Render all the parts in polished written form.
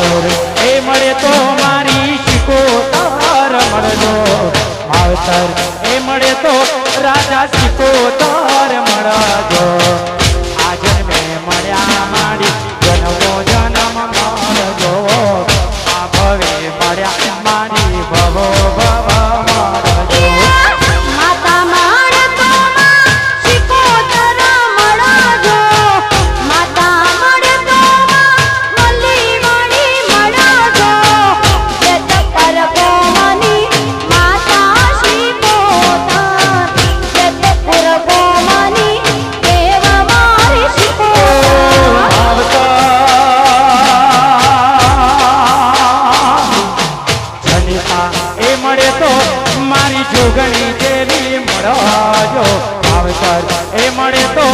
બહાદુર એ મળે તો મારી સિકોતર મળજો માવતર એ મળે તો રાજા સિકોતર મળજો આ જન્મે મળ્યા મારી જન્મો જન્મ મળજો આ ભવે મળ્યા મારી ભવો ભવ મળજો માતા મળતો સિકોતર મળજો માતા મળતો મલ્લી મણી મળજો જત પર ગોમની માતા સિકોતર જત પર ગોમની દેવ મારી સિકોતર જનિતા એ મળે તો મારી જોગણી જેવી મળજો માવતર એ મળે તો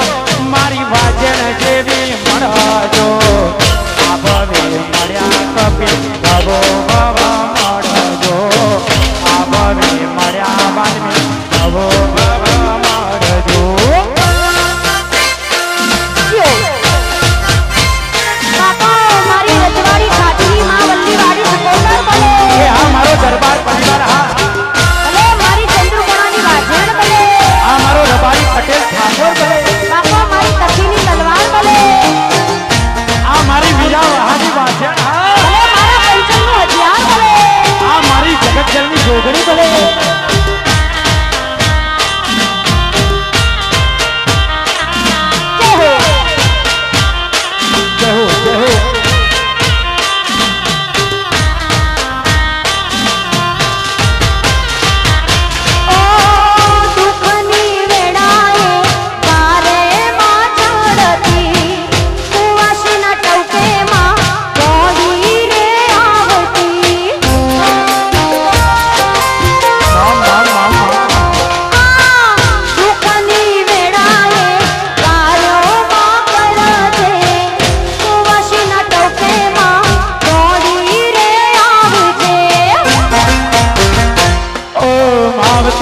મારી વાજણ જેવી મળજો આ ભવે મળ્યા કપિલ ભવો ભવ મળજો આ ભવે મળ્યા વાલ્મી ભવો ભવ મળજો બાપા મારી રજવાડી ખાટલી માં વલ્લીવાડી સિકોતર બને એ આ મારો દરબાર પરિવાર હા અલે મારી ચંદ્રકોણાની વાજણ બને આ મારો રબારી પટેલ ઠાકોર ભલે બાપા મારી તકીની તલવાર બને આ મારી વીરા વહાની વાજણ હા અલે મારા પંચમનું હથિયાર બને આ મારી જગતજનની જોગણી ભલે જય હો જય હો જય હો ઓ દુખની વેળાએ તારે માં ચડતી કુવાસીના ટવકેમાં દોડી રે આવતી રામ રામ રામ દુખની વેળાએ તારો માં કરજે કુવાસીના ટવકેમાં દોડી રે આવજે ઓ માવતર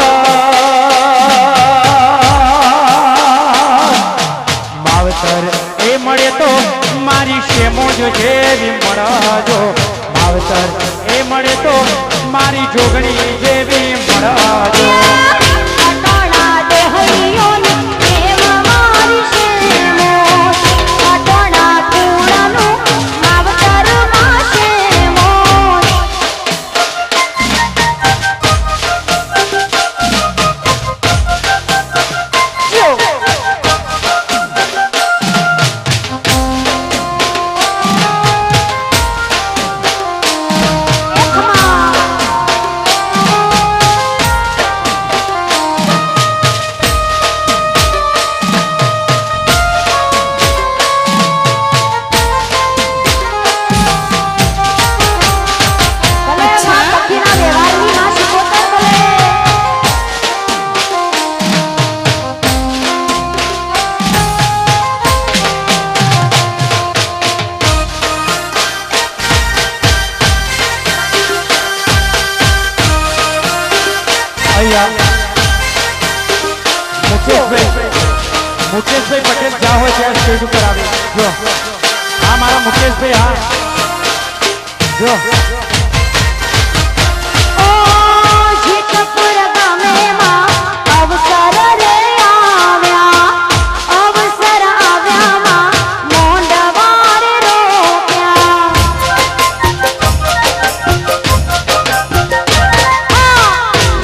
માવતર એ મળે તો મારી શેમોજ જેવી મળજો માવતર એ મળે તો મારી જોગણી જેવી મળજો અટોણા દેહૈયોની દેવ મારી શેમો અટોણા કુળનું માવતર માં શેમો ભલે માં પક્ષીના વ્યવહારની માં સિકોતર ભલે અહીંયા મુકેશભાઈ પટેલ જ્યાં હોય ત્યાં સ્ટેજ ઉપર આવે જો આ મારા મુકેશભાઈ હા જો ઓ જીતપુર ગામે માં અવસર રે આવ્યા અવસર આવ્યા માં મોંડવાર રોક્યા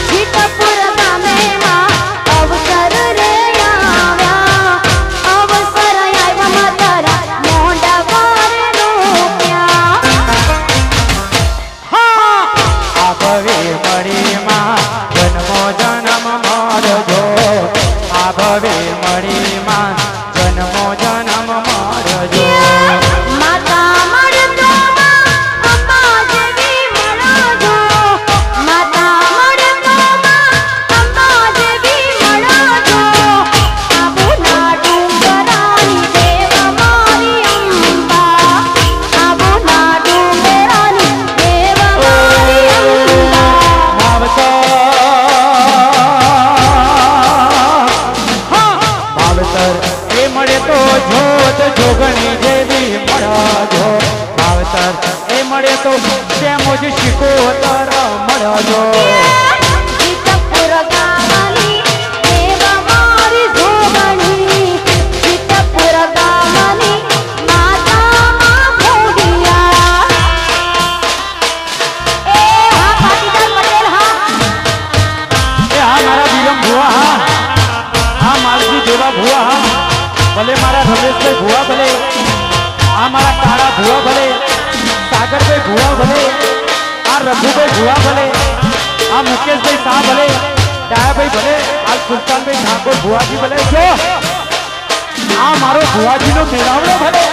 જીતપુર ગામે માં અવસર રે આવ્યા અવસર આવ્યા માં તારા મોંડવાર રોક્યા મળે તો તેમ જ શીખો તર મળજો જીતપુર ગામની દેવા મારી જોગણી જીતપુર ગામની માતામાં ફોડિયા એ હા પાટીદાર પટેલ હા એ હા મારા વિરમ ભુવા હા માલજી દેવા ભુવા ભલે મારા રમેશભાઈ ભુવા ભલે આ મારા કાળા ભુવા ભલે સાગરભાઈ ભુવા ભલે આ રઘુભાઈ ભુવા ભલે આ મુકેશભાઈ શાહ ભલે ડાયાભાઈ ભલે આ સુલતાનભાઈ ઠાકોર ભુવાજી ભલે જો આ મારો ભુવાજીનો મેળાવડો ભલે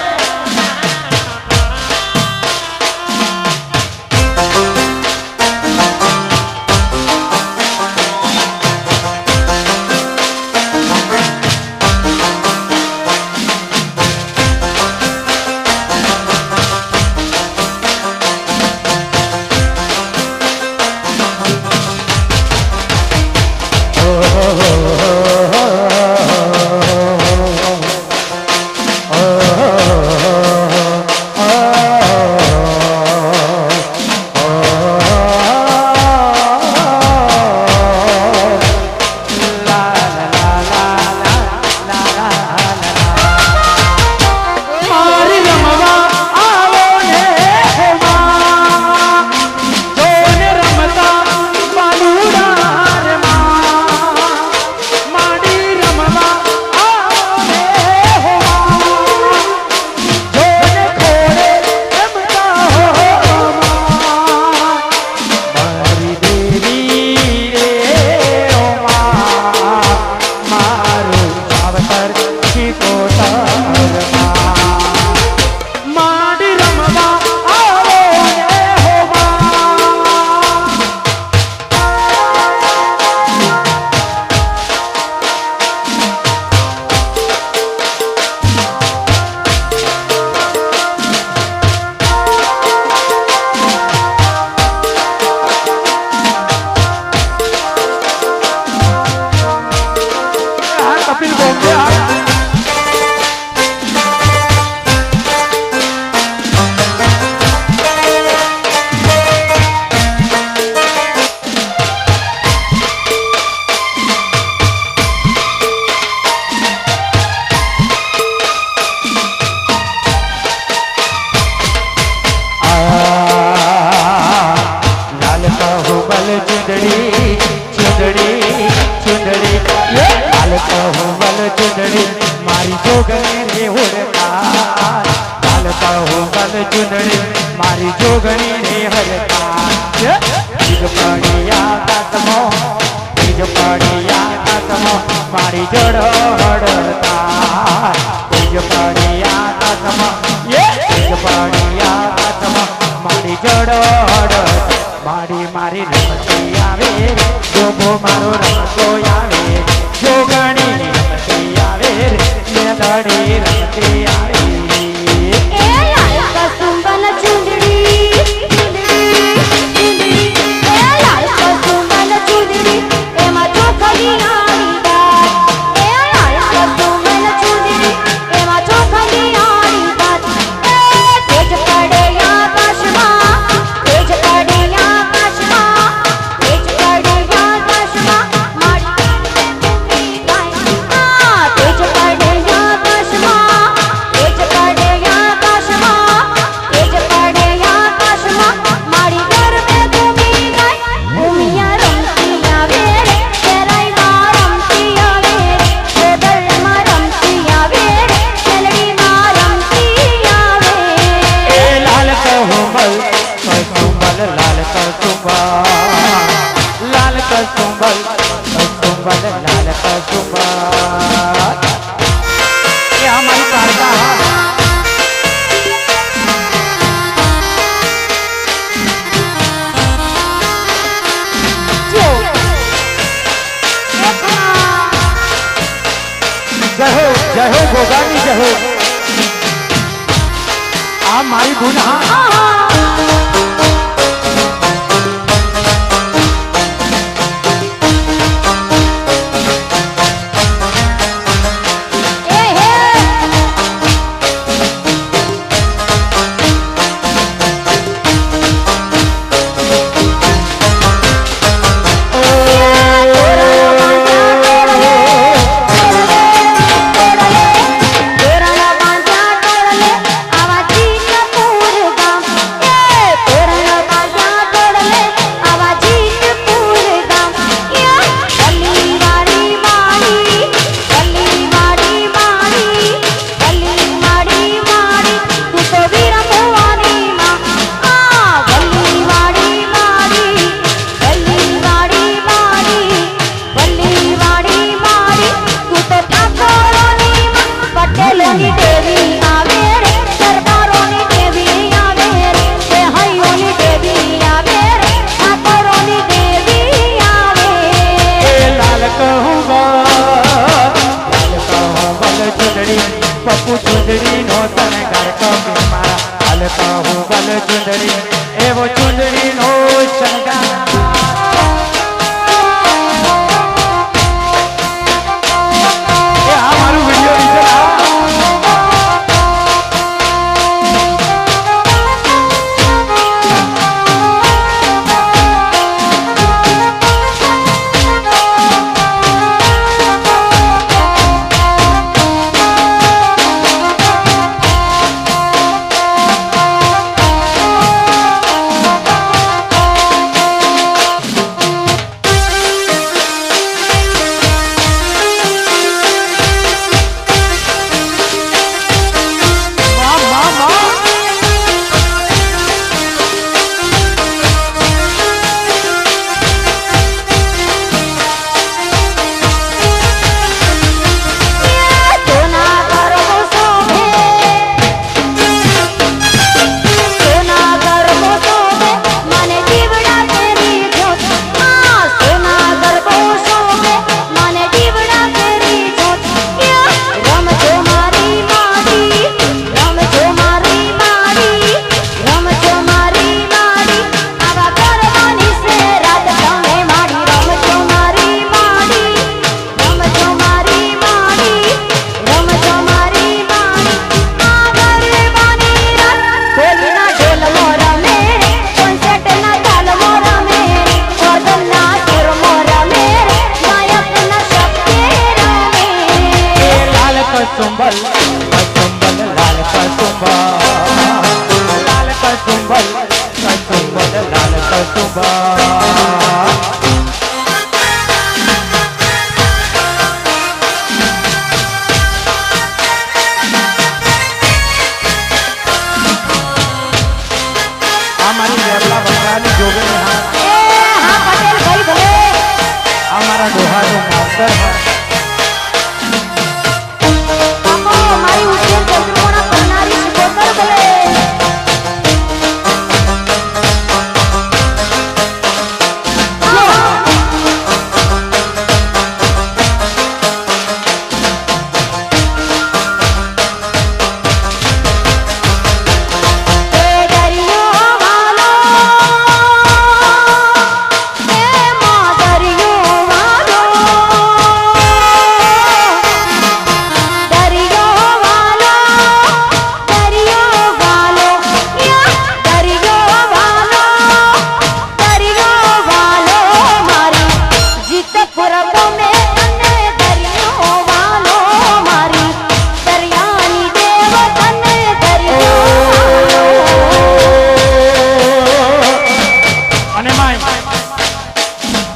મારી જોગણી રે હોડતા ચાલતા હું બલ ચુંદડી મારી જોગણી રે હરતા બીજ પડિયા કાતમો બીજ પડિયા કાતમો મારી જડ હડતા બીજ પડિયા કાતમો બીજ પડિયા કાતમો મારી જડ હડતા મારી મારી રમતી આવે જોગો મારો રમતો આવે જોગણી રમતી આવે મેદડી રમતી આવે એ લાલ કસુંબન ચુંદડી ચુંદડી એ લાલ કસુંબન ચુંદડી એમાં ચોખડી આડી દાત એ લાલ કસુંબન ચુંદડી એમાં ચોખડી આડી દાત એ તેજ પડે આકાશમાં તેજ પડે આકાશમાં તેજ પડે આકાશમાં મારી ચુંદડી એવો ચુંદડીનો શણગાર એ આ મારું વિડિયો લીધેલા કસુંબલ કસુંબલ લાલ કસુંબલ લાલ કસુંબલ કસુંબલ લાલ કસુંબલ અમારી વેરલા વગડાની જોગણી હા પટેલ ભાઈ ભલે અમારા ડોહાનો માસ્ટર હા મારી ઉજ્જૈન કસબોના કરનારી શિકોતર ભલે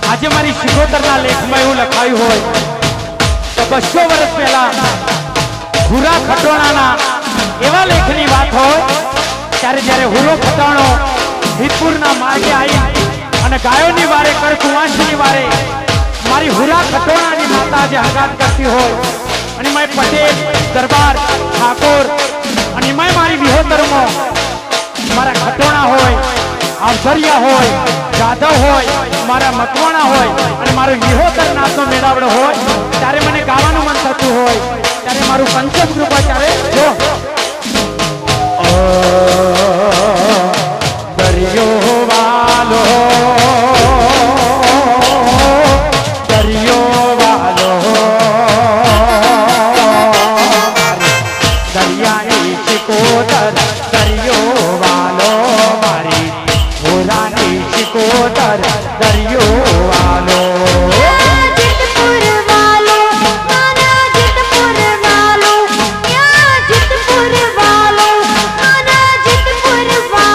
આજે મારી શિકોતરના લેખમાં એવું લખાયું હોય તો 200 વર્ષ પહેલા હુરા ખટોણાના એવા લેખની વાત હોય ત્યારે જ્યારે હુરો ખટાણો હિતપુરના માર્ગે આવી અને ગાયોની વારે કળકુવાસની વારે મારી હુરા ખટોણાની માતા જે હંગાત કરતી હોય અને મેં પટેલ દરબાર ઠાકોર અને મેં મારી વિહોતરમાં મારા ખટોણા હોય આવસરિયા હોય જાદવ હોય મારા મકવાણા હોય અને મારો વિહોતર નાચનો મેળાવડો હોય ત્યારે મને ગાવાનું મન થતું હોય ત્યારે મારું પંચમ કૃપા ત્યારે જો દરિયો વાલો દરિયો વાલો દરિયાની શિકોતર દરિયો વાલો મારી ભોલાની શિકોતર દરિયો વાલો જીતપુર વાલો મારા જીતપુર વાલો યા જીતપુર વાલો મારા જીતપુર વાલો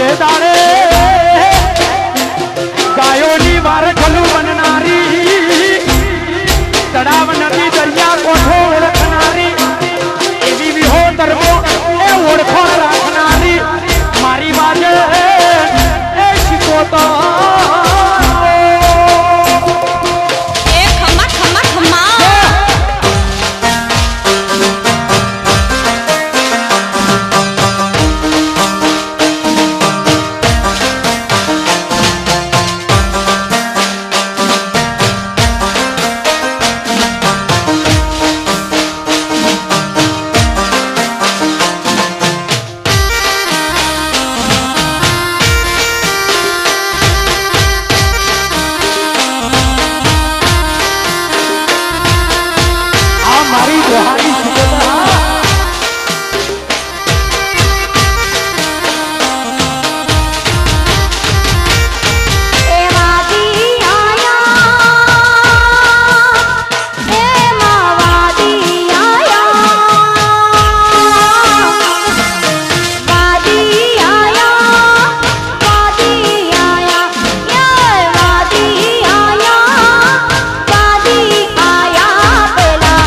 જે દાડે ગાયોની વાર ઠલું બનનારી તળાવ નદી દરિયા કોઠો ઓળખનારી એવી વિહો તરવો એ ઓળખોણ રાખનારી મારી બાજે એ શીખોતો એ ખમા ખમા ખમા આ મારી દોહાની શીખોતા એ વાદી આયા એ વાદી આયા વાદી આયા યે વાદી આયા પેલા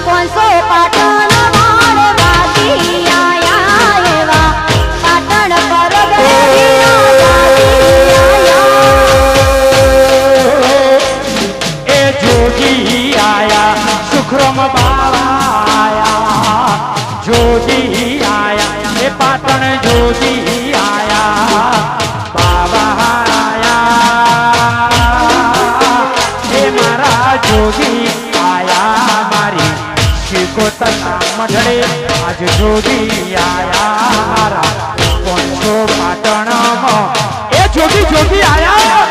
500 પાટણ વાળ વાદી આયા એવા પાટણ પર એ જોગી આયા સુખરમ બાયા જોગી આયા એ પાટણ જોગી આયા બાબા આયા એ મારા જોગી આયા મારી શીખોતના મઢડે આજ જોગી આયા મારા 500 પાટણમાં એ જોગી જોગી આયા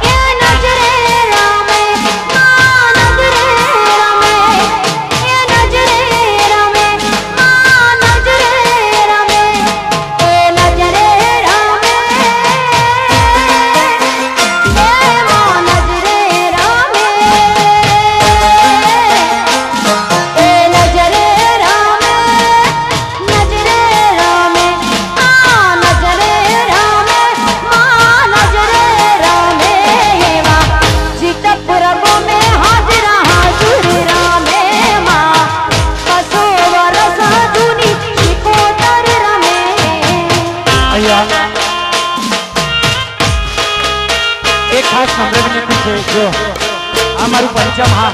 એ નજરે રમે માં નજરે રમે એ નજરે રમે માં નજરે રમે એ નજરે રમે એ માં નજરે રમે એ નજરે રમે નજરે રમે આ નજરે રમે માં નજરે રમે એવા જીતપુર ગમે હાજરા હાજુર રમે માં 500 વર્ષ જૂની શીખોતર રમે અહીંયા એક ખાસ નમ્ર વિનંતી છે જો આ મારું પંચમ હા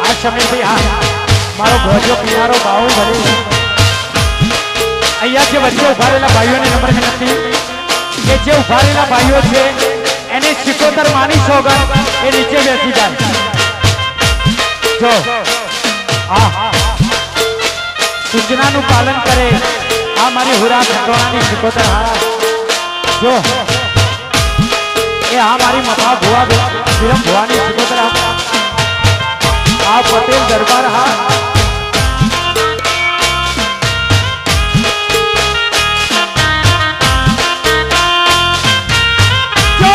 આ સમીરભાઈ હા મારો ભોજો પિયારો બાહુ ભલે અહીંયા જે વચ્ચે ઉભા રહેલા ભાઈઓને નમ્ર વિનંતી કે જે ઉભા રહેલા ભાઈઓ છે એને શીખોતર માની સોગન એ નીચે બેસી જાય જો હા સૂચનાનું પાલન કરે આ મારી હુરા ખંડોણાની શીખોતર હા જો એ આ મારી મફા ભુવા વિરમ ભુવાની શીખોતર આ પટેલ દરબાર હા જો!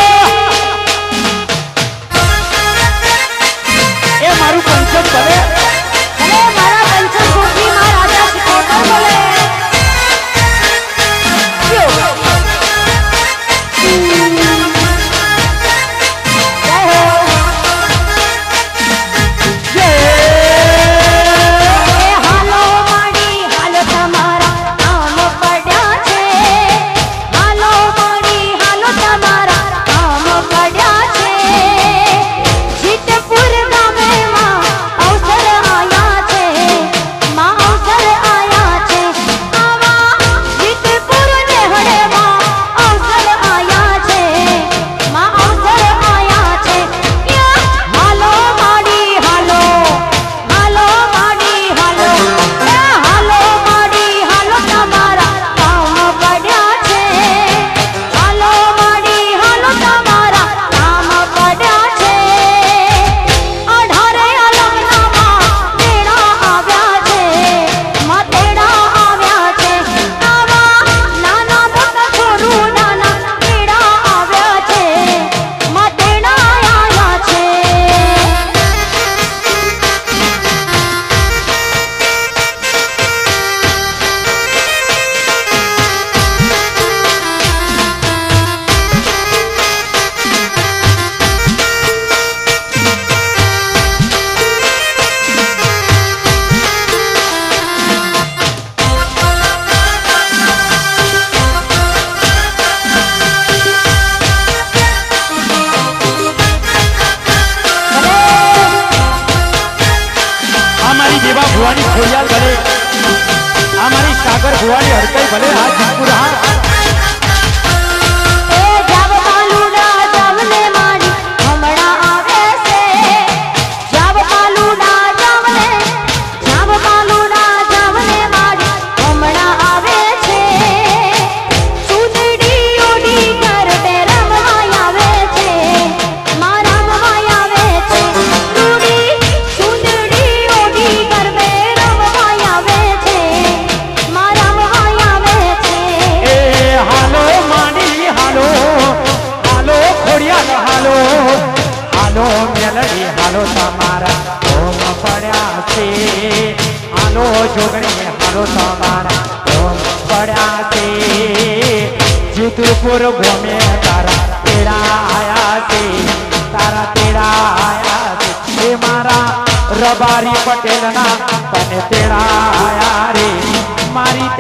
એ મારું પંચમ ભલે અરે મારા પંચમ કોઠી માં રાજા શીખોતર બોલે જય હો જય જોગણી હારો તમારા ધોમ પડ્યા છે જીતુપુર ગમે તારા તેડા આયા છે તારા તેડા આયા છે એ મારા રબારી પટેલના તને તેડા આયા રે મારી